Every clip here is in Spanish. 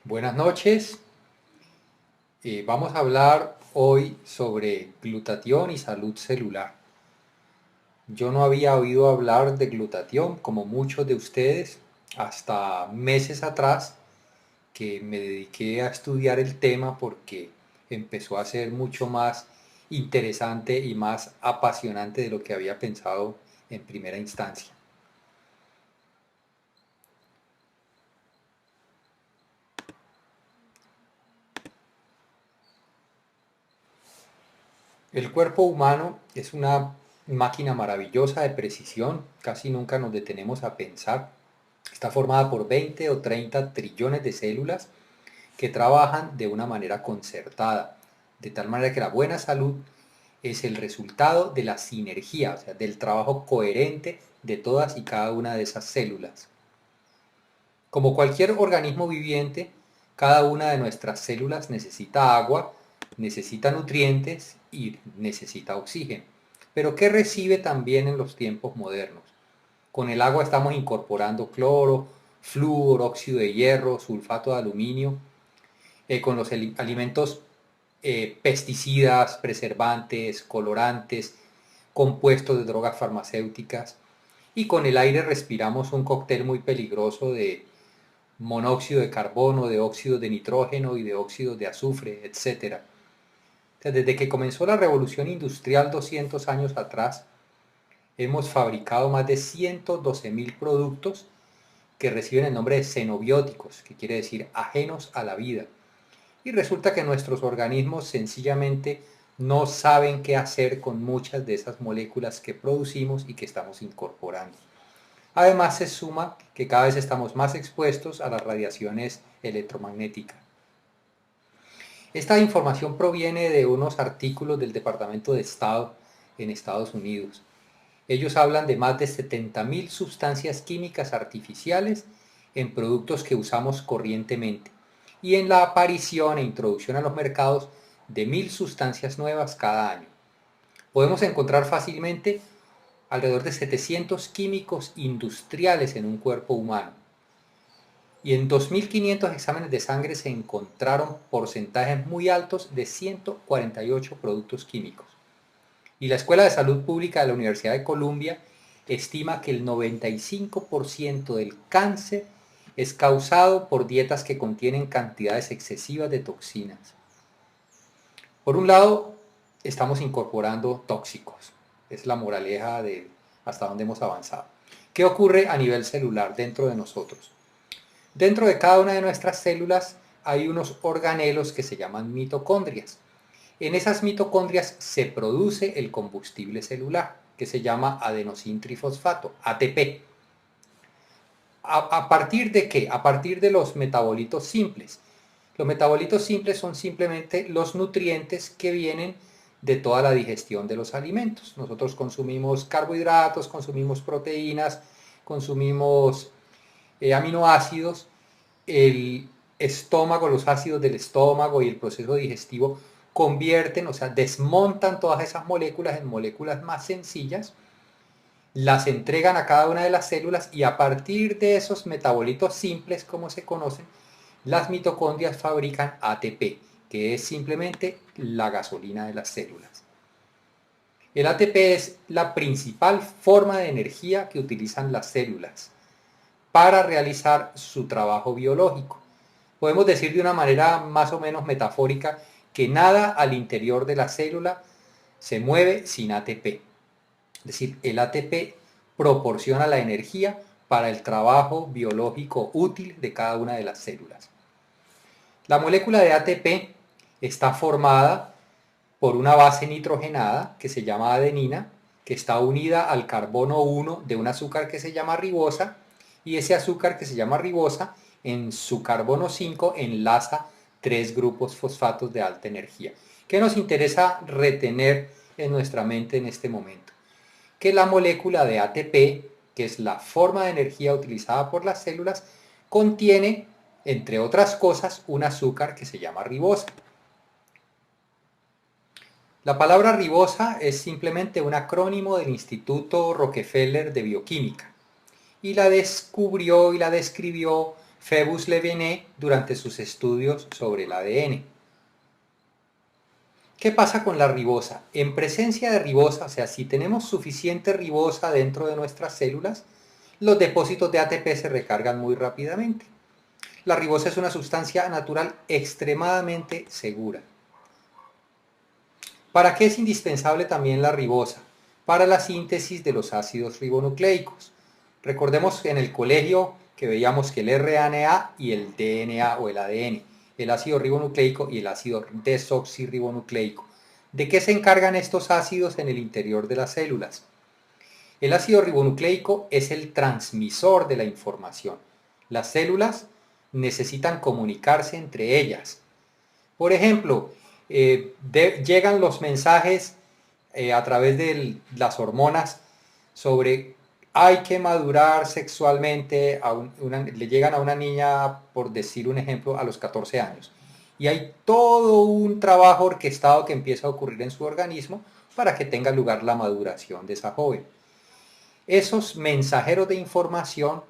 Buenas noches. Vamos a hablar hoy sobre glutatión y salud celular. Yo no había oído hablar de glutatión como muchos de ustedes hasta meses atrás que me dediqué a estudiar el tema porque empezó a ser mucho más interesante y más apasionante de lo que había pensado en primera instancia. El cuerpo humano es una máquina maravillosa de precisión, casi nunca nos detenemos a pensar. Está formada por 20 o 30 trillones de células que trabajan de una manera concertada, de tal manera que la buena salud es el resultado de la sinergia, o sea, del trabajo coherente de todas y cada una de esas células. Como cualquier organismo viviente, cada una de nuestras células necesita agua, necesita nutrientes y necesita oxígeno. Pero ¿qué recibe también en los tiempos modernos? Con el agua estamos incorporando cloro, flúor, óxido de hierro, sulfato de aluminio. Con los alimentos pesticidas, preservantes, colorantes, compuestos de drogas farmacéuticas. Y con el aire respiramos un cóctel muy peligroso de monóxido de carbono, de óxidos de nitrógeno y de óxidos de azufre, etcétera. Desde que comenzó la revolución industrial 200 años atrás, hemos fabricado más de 112.000 productos que reciben el nombre de xenobióticos, que quiere decir ajenos a la vida. Y resulta que nuestros organismos sencillamente no saben qué hacer con muchas de esas moléculas que producimos y que estamos incorporando. Además se suma que cada vez estamos más expuestos a las radiaciones electromagnéticas. Esta información proviene de unos artículos del Departamento de Estado en Estados Unidos. Ellos hablan de más de 70.000 sustancias químicas artificiales en productos que usamos corrientemente y en la aparición e introducción a los mercados de 1.000 sustancias nuevas cada año. Podemos encontrar fácilmente alrededor de 700 químicos industriales en un cuerpo humano. Y en 2.500 exámenes de sangre se encontraron porcentajes muy altos de 148 productos químicos. Y la Escuela de Salud Pública de la Universidad de Columbia estima que el 95% del cáncer es causado por dietas que contienen cantidades excesivas de toxinas. Por un lado, estamos incorporando tóxicos. Es la moraleja de hasta dónde hemos avanzado. ¿Qué ocurre a nivel celular dentro de nosotros? Dentro de cada una de nuestras células hay unos organelos que se llaman mitocondrias. En esas mitocondrias se produce el combustible celular, que se llama adenosintrifosfato, ATP. ¿A partir de qué? A partir de los metabolitos simples. Los metabolitos simples son simplemente los nutrientes que vienen de toda la digestión de los alimentos. Nosotros consumimos carbohidratos, consumimos proteínas, consumimos aminoácidos. El estómago, los ácidos del estómago y el proceso digestivo convierten, o sea, desmontan todas esas moléculas en moléculas más sencillas, las entregan a cada una de las células y a partir de esos metabolitos simples, como se conocen, las mitocondrias fabrican ATP, que es simplemente la gasolina de las células. El ATP es la principal forma de energía que utilizan las células para realizar su trabajo biológico. Podemos decir de una manera más o menos metafórica que nada al interior de la célula se mueve sin ATP. Es decir, el ATP proporciona la energía para el trabajo biológico útil de cada una de las células. La molécula de ATP está formada por una base nitrogenada que se llama adenina, que está unida al carbono 1 de un azúcar que se llama ribosa, y ese azúcar que se llama ribosa en su carbono 5 enlaza tres grupos fosfatos de alta energía. ¿Qué nos interesa retener en nuestra mente en este momento? Que la molécula de ATP, que es la forma de energía utilizada por las células, contiene, entre otras cosas, un azúcar que se llama ribosa. La palabra ribosa es simplemente un acrónimo del Instituto Rockefeller de Bioquímica y la descubrió y la describió Phébus-Leviné durante sus estudios sobre el ADN. ¿Qué pasa con la ribosa? En presencia de ribosa, o sea, si tenemos suficiente ribosa dentro de nuestras células, los depósitos de ATP se recargan muy rápidamente. La ribosa es una sustancia natural extremadamente segura. ¿Para qué es indispensable también la ribosa? Para la síntesis de los ácidos ribonucleicos. Recordemos en el colegio que veíamos que el RNA y el DNA o el ADN, el ácido ribonucleico y el ácido desoxirribonucleico. ¿De qué se encargan estos ácidos en el interior de las células? El ácido ribonucleico es el transmisor de la información. Las células necesitan comunicarse entre ellas. Por ejemplo, llegan los mensajes a través de las hormonas sobre hay que madurar sexualmente, le llegan a una niña, por decir un ejemplo, a los 14 años. Y hay todo un trabajo orquestado que empieza a ocurrir en su organismo para que tenga lugar la maduración de esa joven. Esos mensajeros de información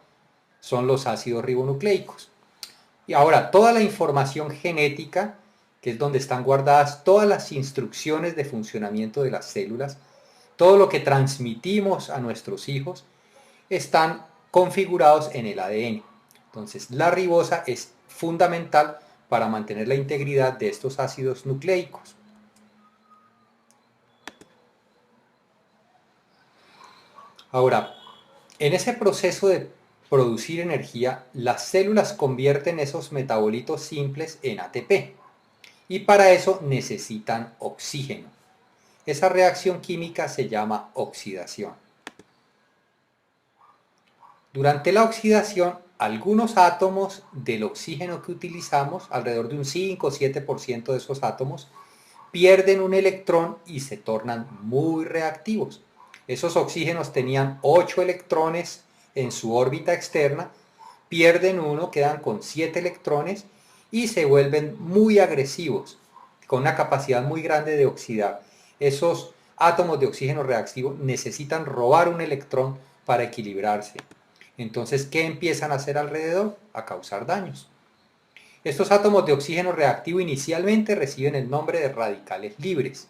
son los ácidos ribonucleicos. Y ahora, toda la información genética, que es donde están guardadas todas las instrucciones de funcionamiento de las células, todo lo que transmitimos a nuestros hijos, están configurados en el ADN. Entonces, la ribosa es fundamental para mantener la integridad de estos ácidos nucleicos. Ahora, en ese proceso de producir energía, las células convierten esos metabolitos simples en ATP y para eso necesitan oxígeno. Esa reacción química se llama oxidación. Durante la oxidación, algunos átomos del oxígeno que utilizamos, alrededor de un 5 o 7% de esos átomos, pierden un electrón y se tornan muy reactivos. Esos oxígenos tenían 8 electrones en su órbita externa, pierden uno, quedan con 7 electrones y se vuelven muy agresivos, con una capacidad muy grande de oxidar. Esos átomos de oxígeno reactivo necesitan robar un electrón para equilibrarse. Entonces, ¿qué empiezan a hacer alrededor? A causar daños. Estos átomos de oxígeno reactivo inicialmente reciben el nombre de radicales libres.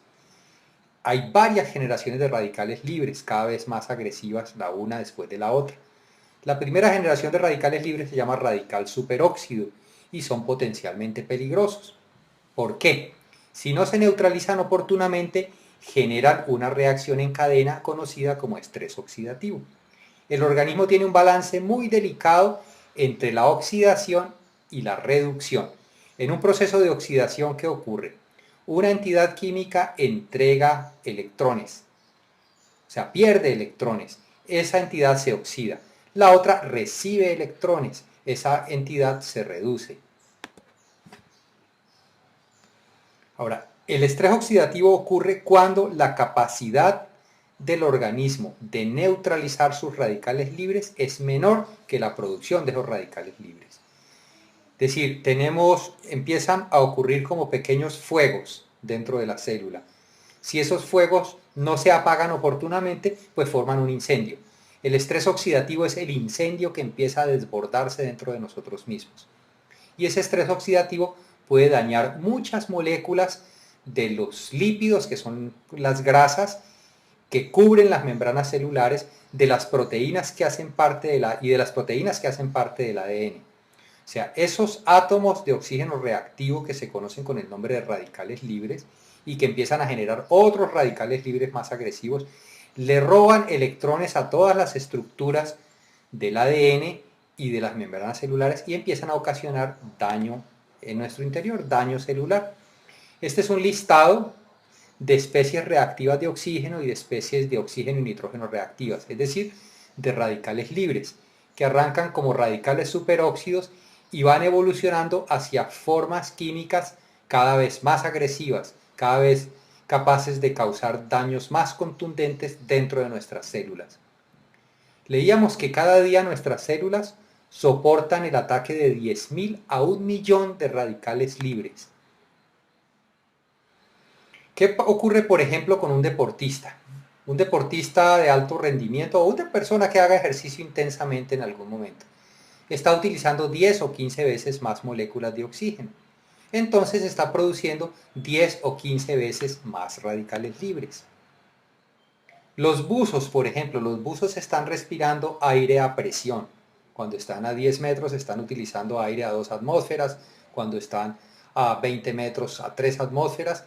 Hay varias generaciones de radicales libres, cada vez más agresivas la una después de la otra. La primera generación de radicales libres se llama radical superóxido y son potencialmente peligrosos. ¿Por qué? Si no se neutralizan oportunamente, generan una reacción en cadena conocida como estrés oxidativo. El organismo tiene un balance muy delicado entre la oxidación y la reducción. En un proceso de oxidación, ¿qué ocurre? Una entidad química entrega electrones, o sea, pierde electrones. Esa entidad se oxida. La otra recibe electrones. Esa entidad se reduce. Ahora, el estrés oxidativo ocurre cuando la capacidad del organismo de neutralizar sus radicales libres es menor que la producción de esos radicales libres. Es decir, empiezan a ocurrir como pequeños fuegos dentro de la célula. Si esos fuegos no se apagan oportunamente, pues forman un incendio. El estrés oxidativo es el incendio que empieza a desbordarse dentro de nosotros mismos. Y ese estrés oxidativo puede dañar muchas moléculas de los lípidos, que son las grasas que cubren las membranas celulares, de las proteínas que hacen parte y de las proteínas que hacen parte del ADN. O sea, esos átomos de oxígeno reactivo que se conocen con el nombre de radicales libres y que empiezan a generar otros radicales libres más agresivos, le roban electrones a todas las estructuras del ADN y de las membranas celulares y empiezan a ocasionar daño en nuestro interior, daño celular. Este es un listado de especies reactivas de oxígeno y de especies de oxígeno y nitrógeno reactivas, es decir, de radicales libres, que arrancan como radicales superóxidos y van evolucionando hacia formas químicas cada vez más agresivas, cada vez capaces de causar daños más contundentes dentro de nuestras células. Leíamos que cada día nuestras células soportan el ataque de 10.000 a 1.000.000 de radicales libres. ¿Qué ocurre, por ejemplo, con un deportista? Un deportista de alto rendimiento o una persona que haga ejercicio intensamente en algún momento. está utilizando 10 o 15 veces más moléculas de oxígeno. Entonces está produciendo 10 o 15 veces más radicales libres. Los buzos, por ejemplo, los buzos están respirando aire a presión. Cuando están a 10 metros están utilizando aire a 2 atmósferas, cuando están a 20 metros a 3 atmósferas.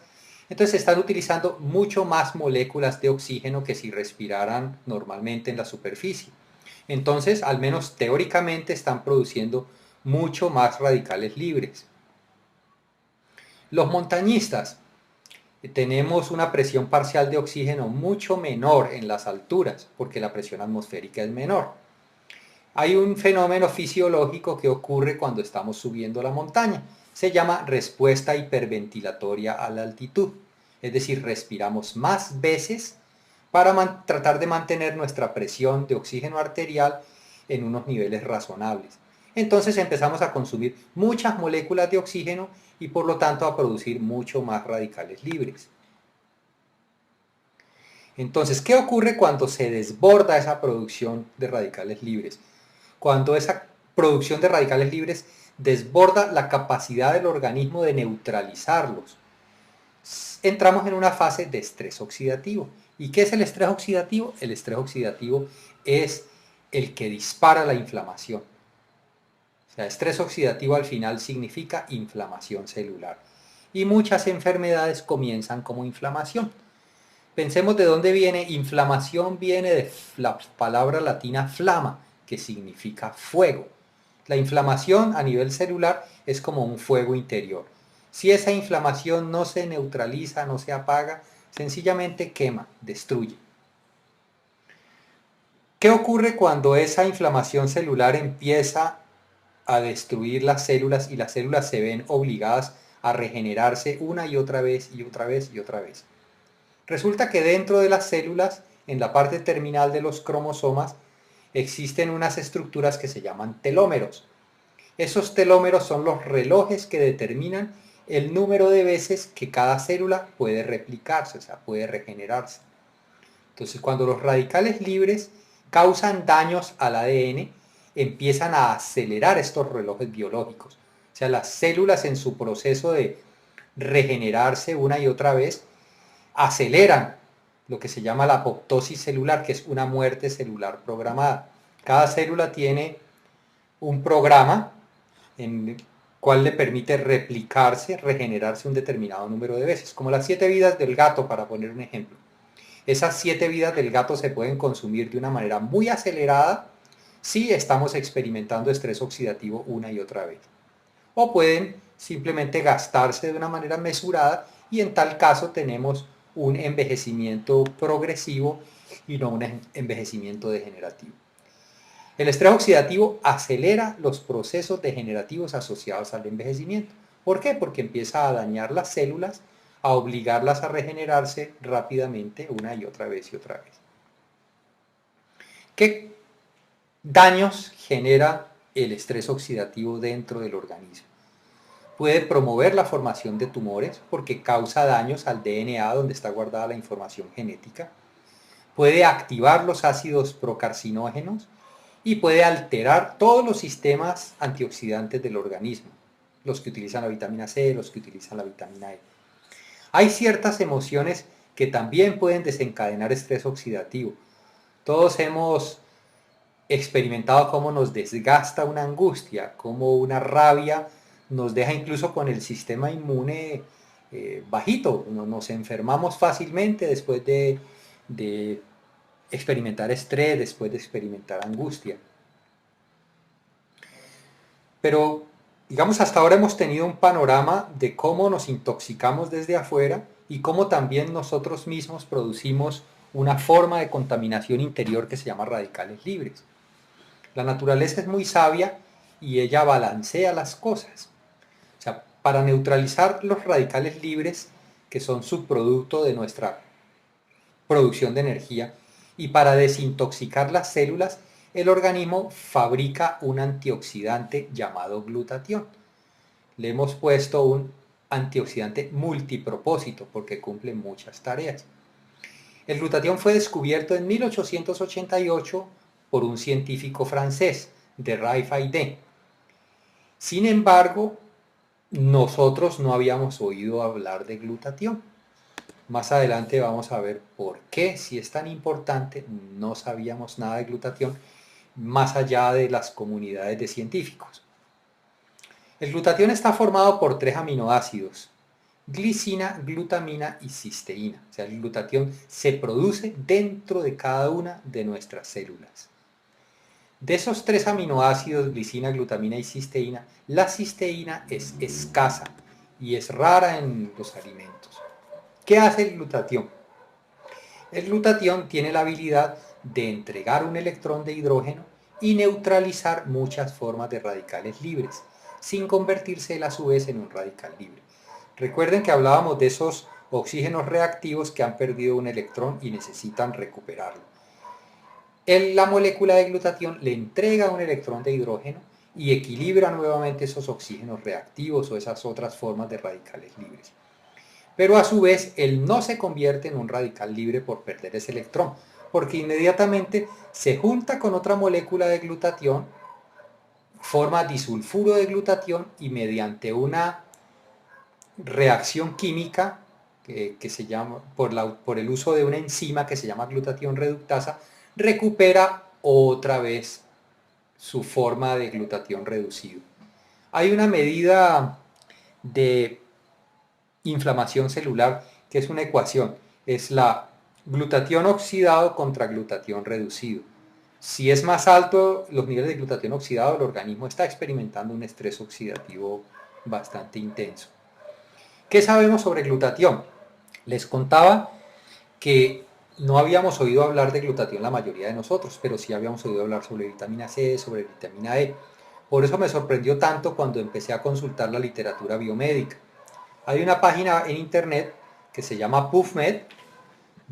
Entonces están utilizando mucho más moléculas de oxígeno que si respiraran normalmente en la superficie. Entonces, al menos teóricamente, están produciendo mucho más radicales libres. Los montañistas, tenemos una presión parcial de oxígeno mucho menor en las alturas, porque la presión atmosférica es menor. Hay un fenómeno fisiológico que ocurre cuando estamos subiendo la montaña. Se llama respuesta hiperventilatoria a la altitud. Es decir, respiramos más veces para tratar de mantener nuestra presión de oxígeno arterial en unos niveles razonables. Entonces empezamos a consumir muchas moléculas de oxígeno y por lo tanto a producir mucho más radicales libres. Entonces, ¿qué ocurre cuando se desborda esa producción de radicales libres? Cuando esa producción de radicales libres desborda la capacidad del organismo de neutralizarlos, entramos en una fase de estrés oxidativo. ¿Y qué es el estrés oxidativo? El estrés oxidativo es el que dispara la inflamación. O sea, estrés oxidativo al final significa inflamación celular. Y muchas enfermedades comienzan como inflamación. Pensemos de dónde viene. Inflamación viene de la palabra latina flama, que significa fuego. La inflamación a nivel celular es como un fuego interior. Si esa inflamación no se neutraliza, no se apaga, sencillamente quema, destruye. ¿Qué ocurre cuando esa inflamación celular empieza a destruir las células y las células se ven obligadas a regenerarse una y otra vez y otra vez y otra vez? Resulta que dentro de las células, en la parte terminal de los cromosomas, existen unas estructuras que se llaman telómeros. Esos telómeros son los relojes que determinan el número de veces que cada célula puede replicarse, o sea, puede regenerarse. Entonces, cuando los radicales libres causan daños al ADN, empiezan a acelerar estos relojes biológicos. O sea, las células en su proceso de regenerarse una y otra vez aceleran lo que se llama la apoptosis celular, que es una muerte celular programada. Cada célula tiene un programa en el cual le permite replicarse, regenerarse un determinado número de veces, como las 7 vidas del gato, para poner un ejemplo. Esas 7 vidas del gato se pueden consumir de una manera muy acelerada si estamos experimentando estrés oxidativo una y otra vez. O pueden simplemente gastarse de una manera mesurada y en tal caso tenemos un envejecimiento progresivo y no un envejecimiento degenerativo. El estrés oxidativo acelera los procesos degenerativos asociados al envejecimiento. ¿Por qué? Porque empieza a dañar las células, a obligarlas a regenerarse rápidamente una y otra vez y otra vez. ¿Qué daños genera el estrés oxidativo dentro del organismo? Puede promover la formación de tumores porque causa daños al DNA donde está guardada la información genética. Puede activar los ácidos procarcinógenos y puede alterar todos los sistemas antioxidantes del organismo, los que utilizan la vitamina C, los que utilizan la vitamina E. Hay ciertas emociones que también pueden desencadenar estrés oxidativo. Todos hemos experimentado cómo nos desgasta una angustia, cómo una rabia nos deja incluso con el sistema inmune bajito. Nos enfermamos fácilmente después de experimentar estrés, después de experimentar angustia. Pero, digamos, hasta ahora hemos tenido un panorama de cómo nos intoxicamos desde afuera y cómo también nosotros mismos producimos una forma de contaminación interior que se llama radicales libres. La naturaleza es muy sabia y ella balancea las cosas. O sea, para neutralizar los radicales libres, que son subproducto de nuestra producción de energía, y para desintoxicar las células, el organismo fabrica un antioxidante llamado glutatión. Le hemos puesto un antioxidante multipropósito porque cumple muchas tareas. El glutatión fue descubierto en 1888 por un científico francés de RFID. Sin embargo, nosotros no habíamos oído hablar de glutatión. Más adelante vamos a ver por qué, si es tan importante, no sabíamos nada de glutatión, más allá de las comunidades de científicos. El glutatión está formado por 3 aminoácidos: glicina, glutamina y cisteína. O sea, el glutatión se produce dentro de cada una de nuestras células. De esos 3 aminoácidos, glicina, glutamina y cisteína, la cisteína es escasa y es rara en los alimentos. ¿Qué hace el glutatión? El glutatión tiene la habilidad de entregar un electrón de hidrógeno y neutralizar muchas formas de radicales libres, sin convertirse él a su vez en un radical libre. Recuerden que hablábamos de esos oxígenos reactivos que han perdido un electrón y necesitan recuperarlo. La molécula de glutatión le entrega un electrón de hidrógeno y equilibra nuevamente esos oxígenos reactivos o esas otras formas de radicales libres. Pero a su vez, él no se convierte en un radical libre por perder ese electrón, porque inmediatamente se junta con otra molécula de glutatión, forma disulfuro de glutatión y mediante una reacción química que se llama, por el uso de una enzima que se llama glutatión reductasa, recupera otra vez su forma de glutatión reducido. Hay una medida de inflamación celular que es una ecuación, es la glutatión oxidado contra glutatión reducido. Si es más alto los niveles de glutatión oxidado, el organismo está experimentando un estrés oxidativo bastante intenso. ¿Qué sabemos sobre glutatión? Les contaba que no habíamos oído hablar de glutatión la mayoría de nosotros, pero sí habíamos oído hablar sobre vitamina C, sobre vitamina E. Por eso me sorprendió tanto cuando empecé a consultar la literatura biomédica. Hay una página en internet que se llama PubMed,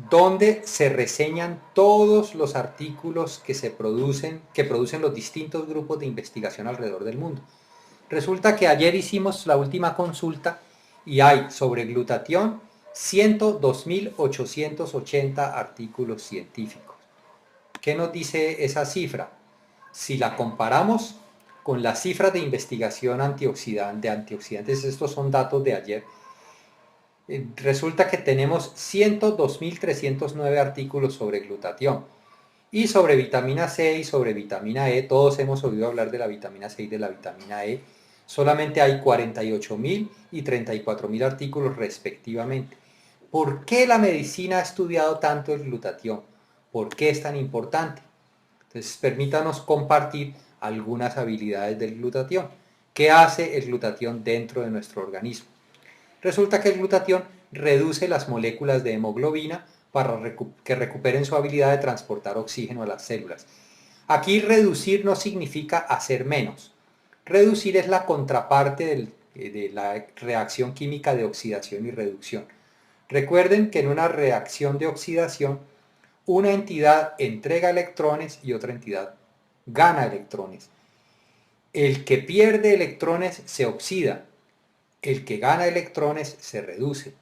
donde se reseñan todos los artículos que producen los distintos grupos de investigación alrededor del mundo. Resulta que ayer hicimos la última consulta y hay sobre glutatión 102.880 artículos científicos. ¿Qué nos dice esa cifra? Si la comparamos con las cifras de investigación de antioxidantes, estos son datos de ayer, resulta que tenemos 102.309 artículos sobre glutatión. Y sobre vitamina C y sobre vitamina E, todos hemos oído hablar de la vitamina C y de la vitamina E, solamente hay 48.000 y 34.000 artículos respectivamente. ¿Por qué la medicina ha estudiado tanto el glutatión? ¿Por qué es tan importante? Entonces, permítanos compartir algunas habilidades del glutatión. ¿Qué hace el glutatión dentro de nuestro organismo? Resulta que el glutatión reduce las moléculas de hemoglobina para que recuperen su habilidad de transportar oxígeno a las células. Aquí reducir no significa hacer menos. Reducir es la contraparte de la reacción química de oxidación y reducción. Recuerden que en una reacción de oxidación, una entidad entrega electrones y otra entidad gana electrones. El que pierde electrones se oxida, el que gana electrones se reduce.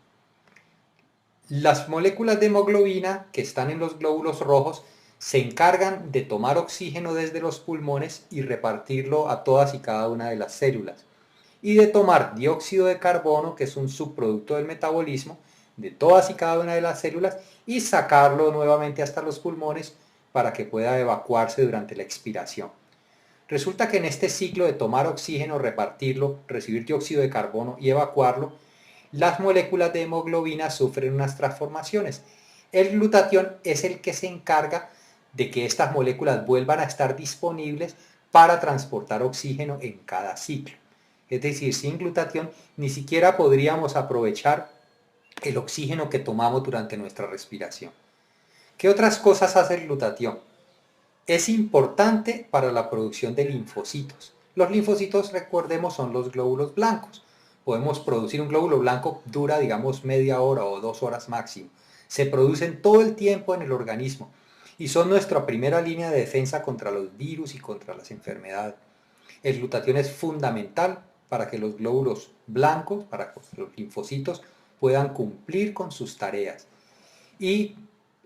Las moléculas de hemoglobina que están en los glóbulos rojos se encargan de tomar oxígeno desde los pulmones y repartirlo a todas y cada una de las células, y de tomar dióxido de carbono, que es un subproducto del metabolismo de todas y cada una de las células, y sacarlo nuevamente hasta los pulmones para que pueda evacuarse durante la expiración. Resulta que en este ciclo de tomar oxígeno, repartirlo, recibir dióxido de carbono y evacuarlo, las moléculas de hemoglobina sufren unas transformaciones. El glutatión es el que se encarga de que estas moléculas vuelvan a estar disponibles para transportar oxígeno en cada ciclo. Es decir, sin glutatión ni siquiera podríamos aprovechar el oxígeno que tomamos durante nuestra respiración. ¿Qué otras cosas hace el glutatión? Es importante para la producción de linfocitos. Los linfocitos, recordemos, son los glóbulos blancos. Podemos producir un glóbulo blanco, dura digamos media hora o 2 horas máximo. Se producen todo el tiempo en el organismo y son nuestra primera línea de defensa contra los virus y contra las enfermedades. El glutatión es fundamental para que los glóbulos blancos, para que los linfocitos puedan cumplir con sus tareas. Y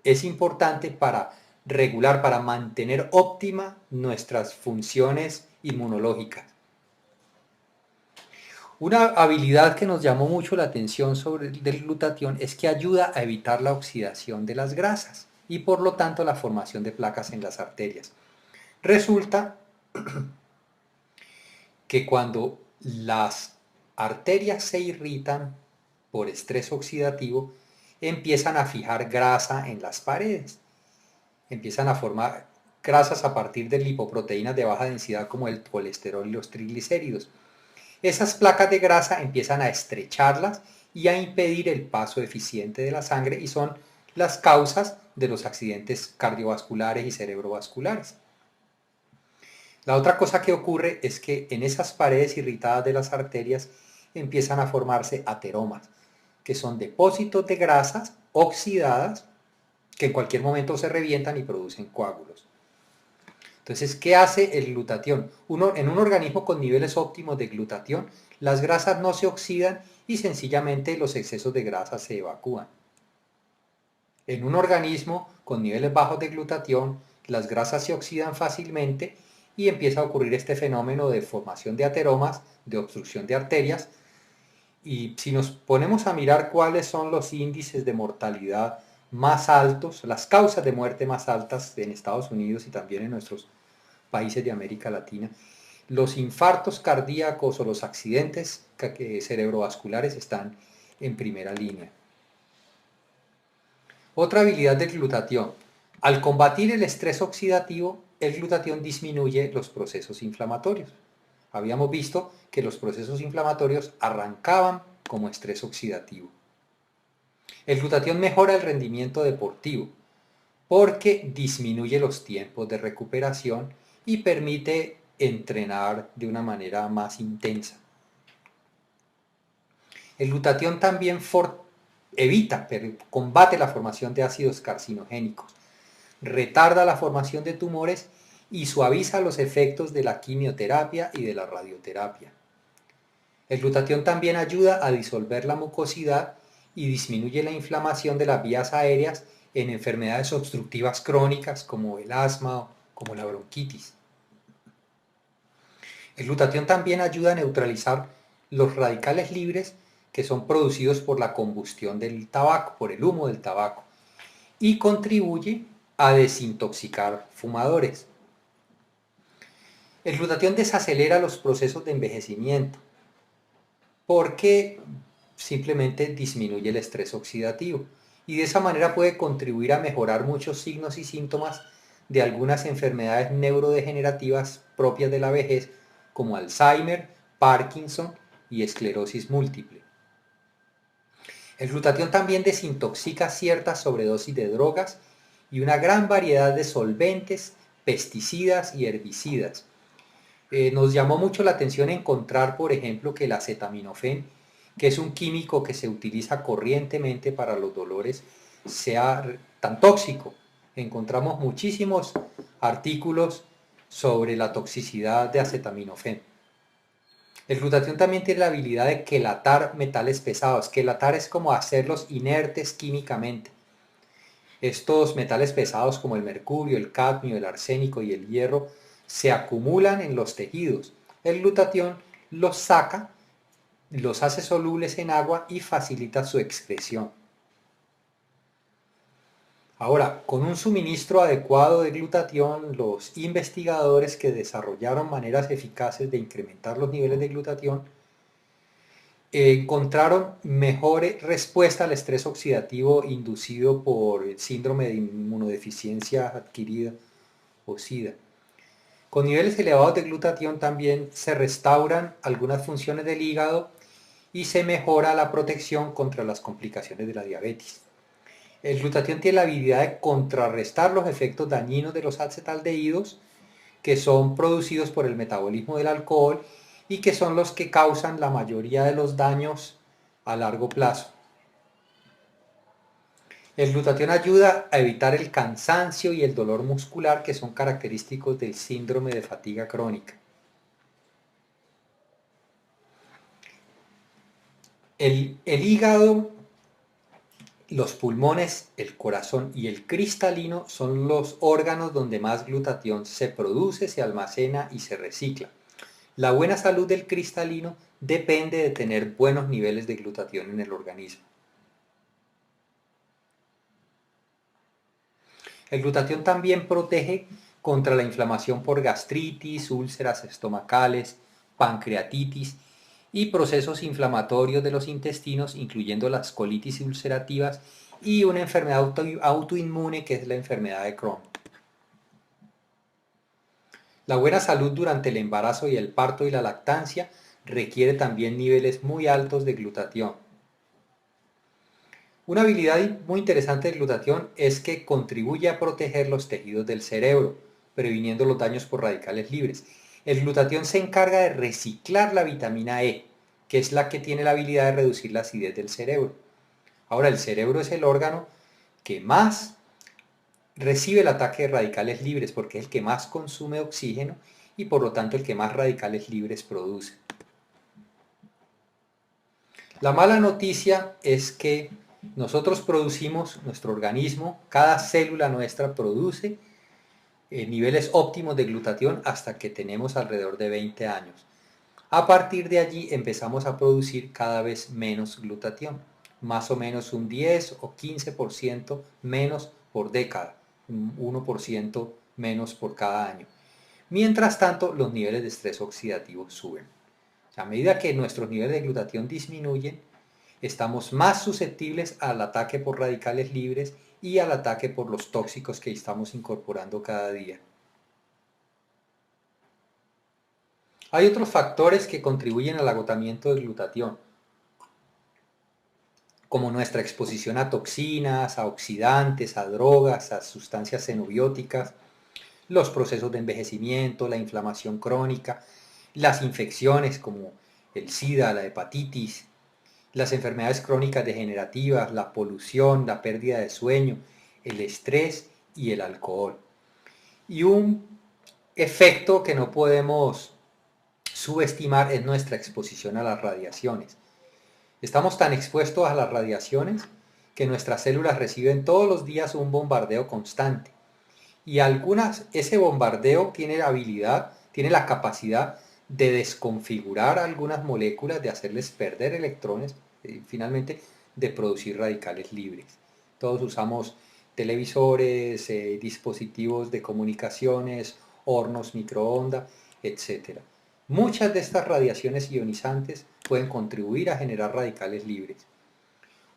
es importante para regular, para mantener óptima nuestras funciones inmunológicas. Una habilidad que nos llamó mucho la atención sobre el glutatión es que ayuda a evitar la oxidación de las grasas y por lo tanto la formación de placas en las arterias. Resulta que cuando las arterias se irritan por estrés oxidativo, empiezan a fijar grasa en las paredes, empiezan a formar grasas a partir de lipoproteínas de baja densidad como el colesterol y los triglicéridos. Esas placas de grasa empiezan a estrecharlas y a impedir el paso eficiente de la sangre y son las causas de los accidentes cardiovasculares y cerebrovasculares. La otra cosa que ocurre es que en esas paredes irritadas de las arterias empiezan a formarse ateromas, que son depósitos de grasas oxidadas que en cualquier momento se revientan y producen coágulos. Entonces, ¿qué hace el glutatión? En un organismo con niveles óptimos de glutatión, las grasas no se oxidan y sencillamente los excesos de grasa se evacúan. En un organismo con niveles bajos de glutatión, las grasas se oxidan fácilmente y empieza a ocurrir este fenómeno de formación de ateromas, de obstrucción de arterias. Y si nos ponemos a mirar cuáles son los índices de mortalidad más altos, las causas de muerte más altas en Estados Unidos y también en nuestros países de América Latina, los infartos cardíacos o los accidentes cerebrovasculares están en primera línea. Otra habilidad del glutatión. Al combatir el estrés oxidativo, el glutatión disminuye los procesos inflamatorios. Habíamos visto que los procesos inflamatorios arrancaban como estrés oxidativo. El glutatión mejora el rendimiento deportivo porque disminuye los tiempos de recuperación y permite entrenar de una manera más intensa. El glutatión también combate la formación de ácidos carcinogénicos, retarda la formación de tumores y suaviza los efectos de la quimioterapia y de la radioterapia. El glutatión también ayuda a disolver la mucosidad y disminuye la inflamación de las vías aéreas en enfermedades obstructivas crónicas como el asma o como la bronquitis. El glutatión también ayuda a neutralizar los radicales libres que son producidos por la combustión del tabaco, por el humo del tabaco, y contribuye a desintoxicar fumadores. El glutatión desacelera los procesos de envejecimiento porque simplemente disminuye el estrés oxidativo y de esa manera puede contribuir a mejorar muchos signos y síntomas de algunas enfermedades neurodegenerativas propias de la vejez como Alzheimer, Parkinson y esclerosis múltiple. El glutatión también desintoxica ciertas sobredosis de drogas y una gran variedad de solventes, pesticidas y herbicidas. Nos llamó mucho la atención encontrar, por ejemplo, que el acetaminofén, que es un químico que se utiliza corrientemente para los dolores, sea tan tóxico. Encontramos muchísimos artículos sobre la toxicidad de acetaminofén. El glutatión también tiene la habilidad de quelatar metales pesados. Quelatar es como hacerlos inertes químicamente. Estos metales pesados como el mercurio, el cadmio, el arsénico y el hierro se acumulan en los tejidos. El glutatión los saca, los hace solubles en agua y facilita su excreción. Ahora, con un suministro adecuado de glutatión, los investigadores que desarrollaron maneras eficaces de incrementar los niveles de glutatión encontraron mejor respuesta al estrés oxidativo inducido por el síndrome de inmunodeficiencia adquirida o SIDA. Con niveles elevados de glutatión también se restauran algunas funciones del hígado y se mejora la protección contra las complicaciones de la diabetes. El glutatión tiene la habilidad de contrarrestar los efectos dañinos de los acetaldehídos que son producidos por el metabolismo del alcohol y que son los que causan la mayoría de los daños a largo plazo. El glutatión ayuda a evitar el cansancio y el dolor muscular que son característicos del síndrome de fatiga crónica. El hígado Los pulmones, el corazón y el cristalino son los órganos donde más glutatión se produce, se almacena y se recicla. La buena salud del cristalino depende de tener buenos niveles de glutatión en el organismo. El glutatión también protege contra la inflamación por gastritis, úlceras estomacales, pancreatitis y procesos inflamatorios de los intestinos, incluyendo las colitis ulcerativas y una enfermedad autoinmune que es la enfermedad de Crohn. La buena salud durante el embarazo y el parto y la lactancia requiere también niveles muy altos de glutatión. Una habilidad muy interesante del glutatión es que contribuye a proteger los tejidos del cerebro, previniendo los daños por radicales libres. El glutatión se encarga de reciclar la vitamina E, que es la que tiene la habilidad de reducir la acidez del cerebro. Ahora, el cerebro es el órgano que más recibe el ataque de radicales libres porque es el que más consume oxígeno y por lo tanto el que más radicales libres produce. La mala noticia es que nosotros producimos, nuestro organismo, cada célula nuestra produce niveles óptimos de glutatión hasta que tenemos alrededor de 20 años. A partir de allí empezamos a producir cada vez menos glutatión, más o menos un 10 o 15% menos por década, un 1% menos por cada año. Mientras tanto, los niveles de estrés oxidativo suben. A medida que nuestros niveles de glutatión disminuyen, estamos más susceptibles al ataque por radicales libres y al ataque por los tóxicos que estamos incorporando cada día. Hay otros factores que contribuyen al agotamiento del glutatión, como nuestra exposición a toxinas, a oxidantes, a drogas, a sustancias xenobióticas, los procesos de envejecimiento, la inflamación crónica, las infecciones como el SIDA, la hepatitis, las enfermedades crónicas degenerativas, la polución, la pérdida de sueño, el estrés y el alcohol. Y un efecto que no podemos subestimar es nuestra exposición a las radiaciones. Estamos tan expuestos a las radiaciones que nuestras células reciben todos los días un bombardeo constante. Y ese bombardeo tiene la capacidad de desconfigurar algunas moléculas, de hacerles perder electrones, finalmente de producir radicales libres. Todos usamos televisores, dispositivos de comunicaciones, hornos microondas, etc. Muchas de estas radiaciones ionizantes pueden contribuir a generar radicales libres.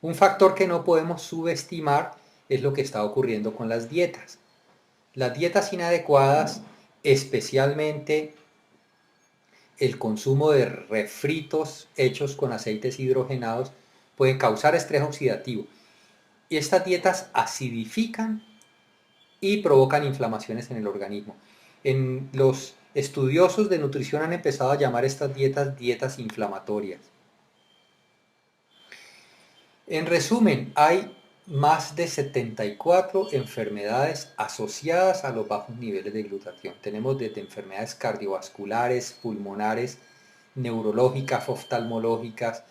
Un factor que no podemos subestimar es lo que está ocurriendo con las dietas. Las dietas inadecuadas, especialmente el consumo de refritos hechos con aceites hidrogenados, pueden causar estrés oxidativo. Y estas dietas acidifican y provocan inflamaciones en el organismo. Los estudiosos de nutrición han empezado a llamar estas dietas inflamatorias. En resumen, hay más de 74 enfermedades asociadas a los bajos niveles de glutatión. Tenemos desde enfermedades cardiovasculares, pulmonares, neurológicas, oftalmológicas,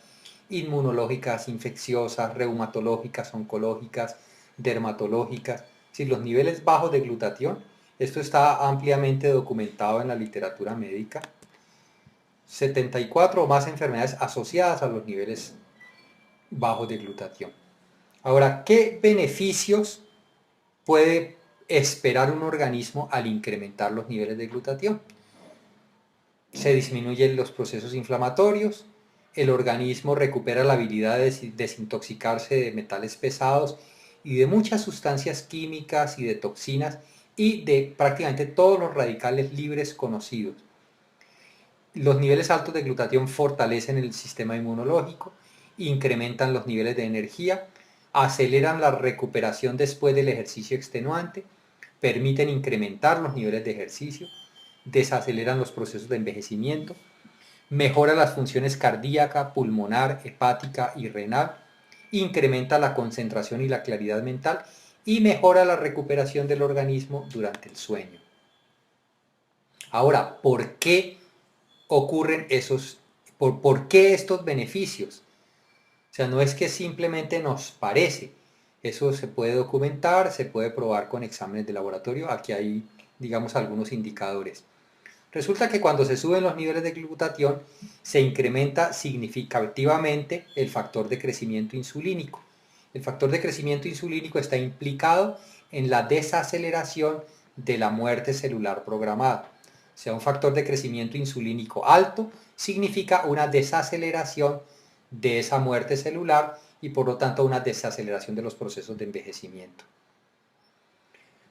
inmunológicas, infecciosas, reumatológicas, oncológicas, dermatológicas. Si los niveles bajos de glutatión, esto está ampliamente documentado en la literatura médica, 74 o más enfermedades asociadas a los niveles bajos de glutatión. Ahora, ¿qué beneficios puede esperar un organismo al incrementar los niveles de glutatión? Se disminuyen los procesos inflamatorios, el organismo recupera la habilidad de desintoxicarse de metales pesados y de muchas sustancias químicas y de toxinas y de prácticamente todos los radicales libres conocidos. Los niveles altos de glutatión fortalecen el sistema inmunológico, incrementan los niveles de energía, aceleran la recuperación después del ejercicio extenuante, permiten incrementar los niveles de ejercicio, desaceleran los procesos de envejecimiento, mejora las funciones cardíaca, pulmonar, hepática y renal, incrementa la concentración y la claridad mental y mejora la recuperación del organismo durante el sueño. Ahora, ¿por qué ocurren por qué estos beneficios? O sea, no es que simplemente nos parece, Eso se puede documentar, se puede probar con exámenes de laboratorio. Aquí hay, digamos, algunos indicadores. Resulta que cuando se suben los niveles de glutatión, se incrementa significativamente el factor de crecimiento insulínico. El factor de crecimiento insulínico está implicado en la desaceleración de la muerte celular programada. O sea, un factor de crecimiento insulínico alto significa una desaceleración de esa muerte celular y por lo tanto una desaceleración de los procesos de envejecimiento.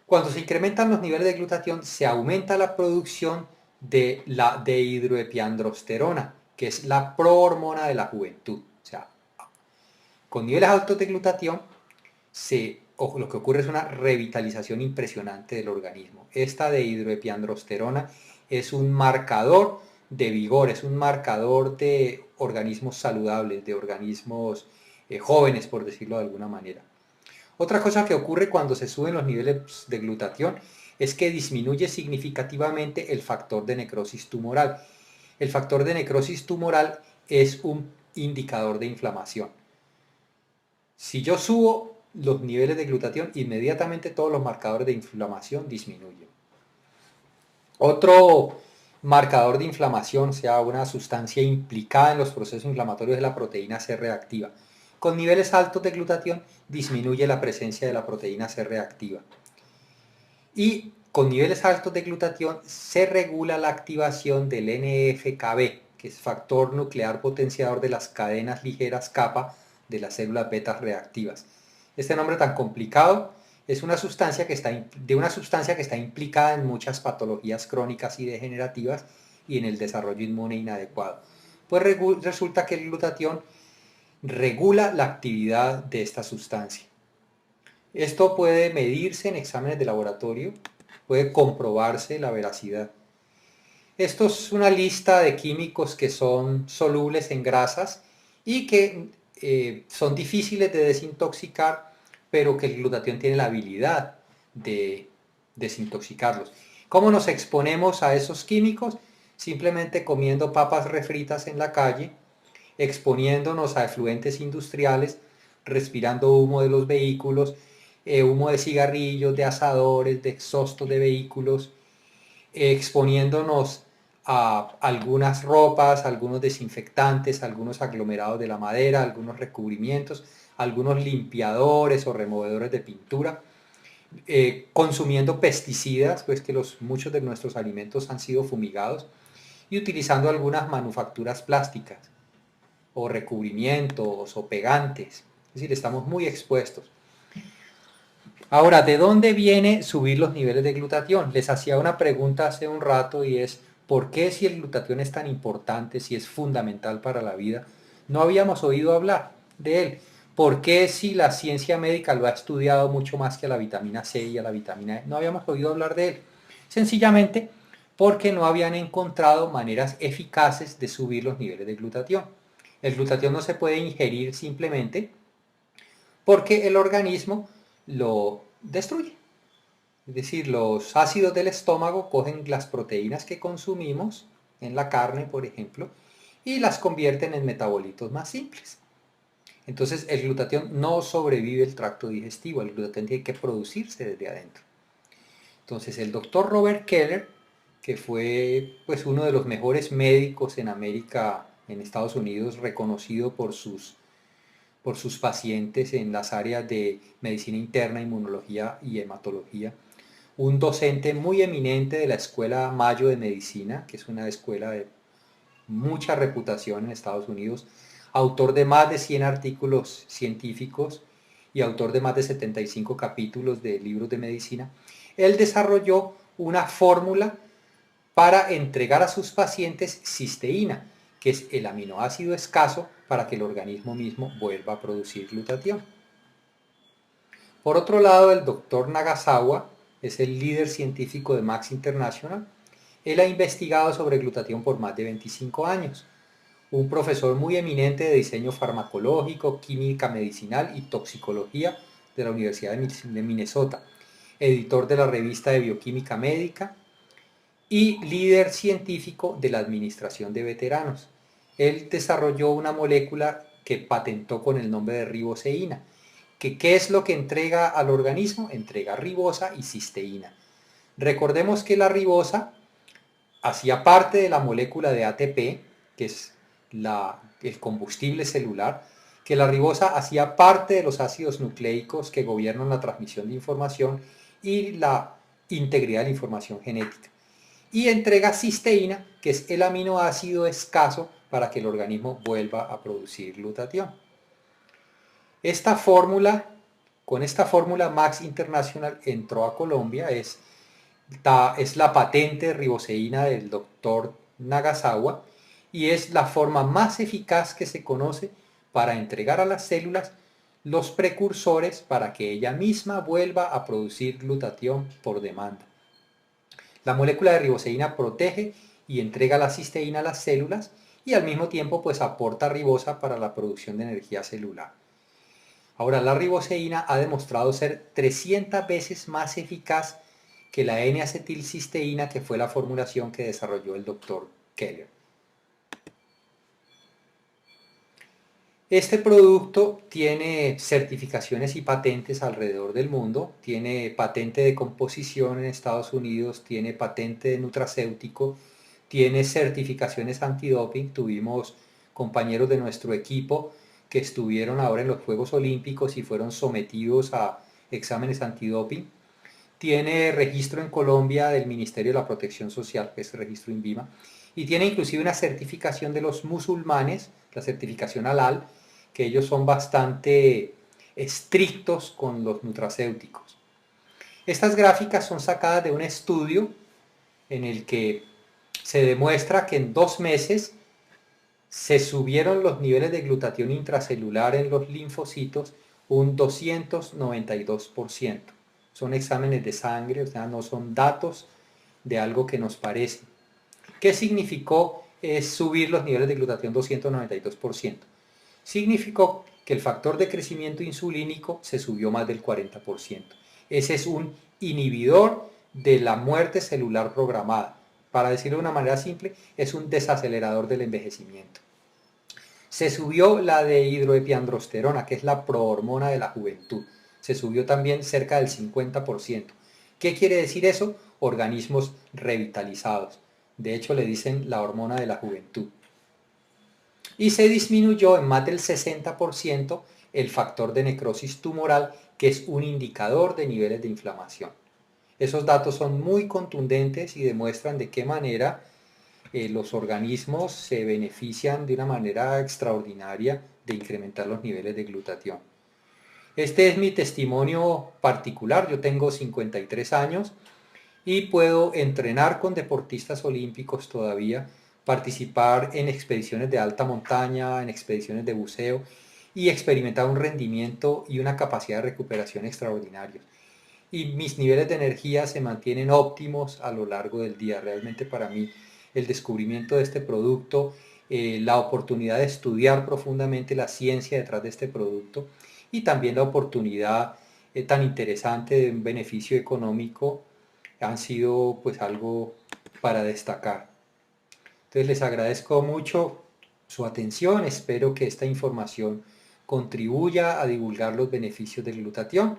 Cuando se incrementan los niveles de glutatión, se aumenta la producción de la dehidroepiandrosterona, que es la prohormona de la juventud. O sea, con niveles altos de glutatión, lo que ocurre es una revitalización impresionante del organismo. Esta dehidroepiandrosterona es un marcador de vigor, es un marcador de organismos saludables, de organismos jóvenes, por decirlo de alguna manera. Otra cosa que ocurre cuando se suben los niveles de glutatión es que disminuye significativamente el factor de necrosis tumoral. El factor de necrosis tumoral es un indicador de inflamación. Si yo subo los niveles de glutatión, inmediatamente todos los marcadores de inflamación disminuyen. Otro marcador de inflamación, o sea, una sustancia implicada en los procesos inflamatorios, es la proteína C reactiva. Con niveles altos de glutatión disminuye la presencia de la proteína C reactiva. Y con niveles altos de glutatión se regula la activación del NF-κB, que es factor nuclear potenciador de las cadenas ligeras kappa de las células beta reactivas. Este nombre tan complicado es una sustancia que está implicada en muchas patologías crónicas y degenerativas y en el desarrollo inmune inadecuado. Pues resulta que el glutatión regula la actividad de esta sustancia. Esto puede medirse en exámenes de laboratorio, puede comprobarse la veracidad. Esto es una lista de químicos que son solubles en grasas y que son difíciles de desintoxicar, pero que el glutatión tiene la habilidad de desintoxicarlos. ¿Cómo nos exponemos a esos químicos? Simplemente comiendo papas refritas en la calle, exponiéndonos a efluentes industriales, respirando humo de los vehículos, humo de cigarrillos, de asadores, de exhaustos de vehículos, exponiéndonos a algunas ropas, algunos desinfectantes, algunos aglomerados de la madera, algunos recubrimientos, algunos limpiadores o removedores de pintura, consumiendo pesticidas, pues que muchos de nuestros alimentos han sido fumigados, y utilizando algunas manufacturas plásticas o recubrimientos o pegantes. Es decir, estamos muy expuestos. Ahora, ¿de dónde viene subir los niveles de glutatión? Les hacía una pregunta hace un rato y es, ¿por qué si el glutatión es tan importante, si es fundamental para la vida, no habíamos oído hablar de él? ¿Por qué si la ciencia médica lo ha estudiado mucho más que a la vitamina C y a la vitamina E, no habíamos oído hablar de él? Sencillamente porque no habían encontrado maneras eficaces de subir los niveles de glutatión. El glutatión no se puede ingerir simplemente porque el organismo lo destruye. Es decir, los ácidos del estómago cogen las proteínas que consumimos en la carne, por ejemplo, y las convierten en metabolitos más simples. Entonces el glutatión no sobrevive el tracto digestivo, el glutatión tiene que producirse desde adentro. Entonces el doctor Robert Keller, que fue pues uno de los mejores médicos en América, en Estados Unidos, reconocido por sus pacientes en las áreas de medicina interna, inmunología y hematología, un docente muy eminente de la Escuela Mayo de Medicina, que es una escuela de mucha reputación en Estados Unidos, autor de más de 100 artículos científicos y autor de más de 75 capítulos de libros de medicina. Él desarrolló una fórmula para entregar a sus pacientes cisteína, que es el aminoácido escaso para que el organismo mismo vuelva a producir glutatión. Por otro lado, el doctor Nagasawa es el líder científico de Max International. Él ha investigado sobre glutatión por más de 25 años. Un profesor muy eminente de diseño farmacológico, química medicinal y toxicología de la Universidad de Minnesota. Editor de la revista de bioquímica médica y líder científico de la administración de veteranos. Él desarrolló una molécula que patentó con el nombre de riboceína, que ¿qué es lo que entrega al organismo? Entrega ribosa y cisteína. Recordemos que la ribosa hacía parte de la molécula de ATP, que es el combustible celular, que la ribosa hacía parte de los ácidos nucleicos que gobiernan la transmisión de información y la integridad de la información genética. Y entrega cisteína, que es el aminoácido escaso para que el organismo vuelva a producir glutatión. Esta fórmula, con esta fórmula Max International entró a Colombia, es la patente de riboceína del doctor Nagasawa y es la forma más eficaz que se conoce para entregar a las células los precursores para que ella misma vuelva a producir glutatión por demanda. La molécula de riboceína protege y entrega la cisteína a las células y al mismo tiempo pues aporta ribosa para la producción de energía celular. Ahora, la riboceína ha demostrado ser 300 veces más eficaz que la N-acetilcisteína, que fue la formulación que desarrolló el doctor Keller. Este producto tiene certificaciones y patentes alrededor del mundo, tiene patente de composición en Estados Unidos, tiene patente de nutracéutico, tiene certificaciones antidoping. Tuvimos compañeros de nuestro equipo que estuvieron ahora en los Juegos Olímpicos y fueron sometidos a exámenes antidoping. Tiene registro en Colombia del Ministerio de la Protección Social, que es el registro INVIMA, y tiene inclusive una certificación de los musulmanes, la certificación halal, que ellos son bastante estrictos con los nutracéuticos. Estas gráficas son sacadas de un estudio en el que se demuestra que en 2 meses se subieron los niveles de glutatión intracelular en los linfocitos un 292%. Son exámenes de sangre, o sea, no son datos de algo que nos parece. ¿Qué significó subir los niveles de glutatión 292%? Significó que el factor de crecimiento insulínico se subió más del 40%. Ese es un inhibidor de la muerte celular programada. Para decirlo de una manera simple, es un desacelerador del envejecimiento. Se subió la de hidroepiandrosterona, que es la prohormona de la juventud. Se subió también cerca del 50%. ¿Qué quiere decir eso? Organismos revitalizados. De hecho, le dicen la hormona de la juventud. Y se disminuyó en más del 60% el factor de necrosis tumoral, que es un indicador de niveles de inflamación. Esos datos son muy contundentes y demuestran de qué manera los organismos se benefician de una manera extraordinaria de incrementar los niveles de glutatión. Este es mi testimonio particular. Yo tengo 53 años y puedo entrenar con deportistas olímpicos todavía, participar en expediciones de alta montaña, en expediciones de buceo y experimentar un rendimiento y una capacidad de recuperación extraordinarios. Y mis niveles de energía se mantienen óptimos a lo largo del día. Realmente para mí el descubrimiento de este producto, la oportunidad de estudiar profundamente la ciencia detrás de este producto y también la oportunidad tan interesante de un beneficio económico han sido pues algo para destacar. Entonces les agradezco mucho su atención, espero que esta información contribuya a divulgar los beneficios del glutatión.